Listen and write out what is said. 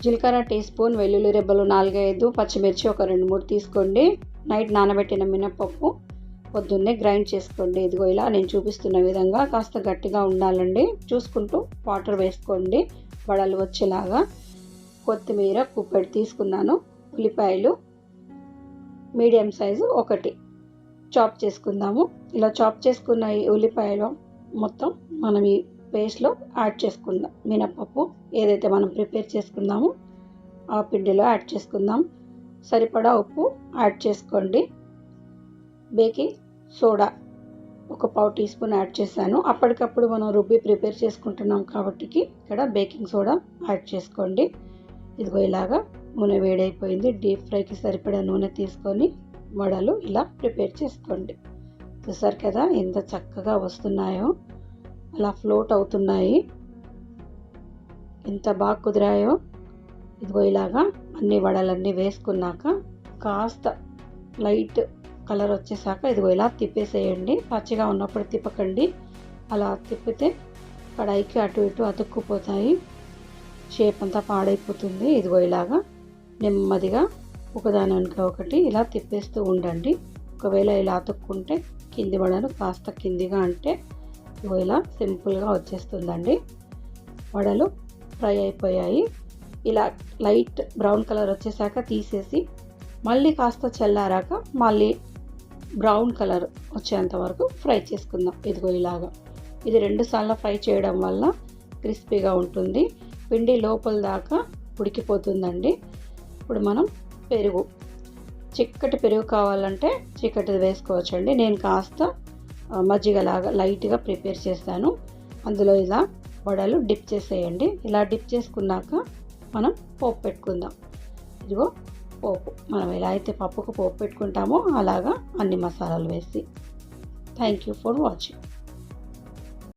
జీలకర్ర tea spoon, వెల్లుల్లి రెబ్బలు 4, 5, పచ్చిమిర్చి ఒక 2, 3 తీసుకోండి. నైట్ నానబెట్టిన మినపప్పు పొద్దున్నే గ్రైండ్ చేసుకోండి. ఇదిగో ఇలా నేను చూపిస్తున్న విధంగా కాస్త గట్టిగా ఉండాలండి. చూసుకుంటూ వాటర్ వేసుకోండి వడలు వచ్చేలాగా. కొత్తిమీర కుప్పెడు తీసుకున్నాను. ఉల్లిపాయలు మీడియం సైజు 1 చాప్ చేసుకుందాము. ఇలా చాప్ చేసుకున్న ఈ ఉల్లిపాయలు మొత్తం మనం ఈ పేస్ట్లో యాడ్ చేసుకుందాం. మినపప్పు ఏదైతే మనం ప్రిపేర్ చేసుకుందామో ఆ పిండిలో యాడ్ చేసుకుందాం. సరిపడా ఉప్పు యాడ్ చేసుకోండి. బేకింగ్ సోడా ఒక పావు టీ స్పూన్ యాడ్ చేశాను. అప్పటికప్పుడు మనం రుబ్బి ప్రిపేర్ చేసుకుంటున్నాం కాబట్టి ఇక్కడ బేకింగ్ సోడా యాడ్ చేసుకోండి. ఇదిగో ఇలాగా నూనె వేడైపోయింది. డీప్ ఫ్రైకి సరిపడా నూనె తీసుకొని వడలు ఇలా ప్రిపేర్ చేసుకోండి. చూసారు కదా ఎంత చక్కగా వస్తున్నాయో, అలా ఫ్లోట్ అవుతున్నాయి, ఎంత బాగా కుదిరాయో. ఇదిగో ఇలాగా అన్ని వడలన్నీ వేసుకున్నాక కాస్త లైట్ కలర్ వచ్చేసాక ఇదిగో ఇలా తిప్పేసేయండి. పచ్చిగా ఉన్నప్పుడు తిప్పకండి. అలా తిప్పితే కడాయికి అటు ఇటు అతుక్కుపోతాయి, షేప్ అంతా పాడైపోతుంది. ఇదిగో ఇలాగా నెమ్మదిగా ఒకదాని వెనుక ఒకటి ఇలా తిప్పేస్తూ ఉండండి. ఒకవేళ ఇలా అతుక్కుంటే కింది వడలు కాస్త కిందిగా అంటే ఇదిగో ఇలా సింపుల్గా వచ్చేస్తుందండి. వడలు ఫ్రై అయిపోయాయి. ఇలా లైట్ బ్రౌన్ కలర్ వచ్చేసాక తీసేసి మళ్ళీ కాస్త చల్లారాక మళ్ళీ బ్రౌన్ కలర్ వచ్చేంత వరకు ఫ్రై చేసుకుందాం. ఇదిగో ఇలాగా ఇది 2 సార్లు ఫ్రై చేయడం వల్ల క్రిస్పీగా ఉంటుంది. పిండి లోపల దాకా ఉడికిపోతుందండి. ఇప్పుడు మనం పెరుగు, చిక్కటి పెరుగు కావాలంటే చిక్కటిది వేసుకోవచ్చండి. నేను కాస్త మజ్జిగలాగా లైట్గా ప్రిపేర్ చేస్తాను. అందులో ఇలా వడలు డిప్ చేసేయండి. ఇలా డిప్ చేసుకున్నాక మనం పోపు పెట్టుకుందాం. ఇదిగో పోపు మనం ఎలా అయితే పప్పుకు పోపు పెట్టుకుంటామో అలాగా అన్ని మసాలాలు వేసి. Thank you for watching.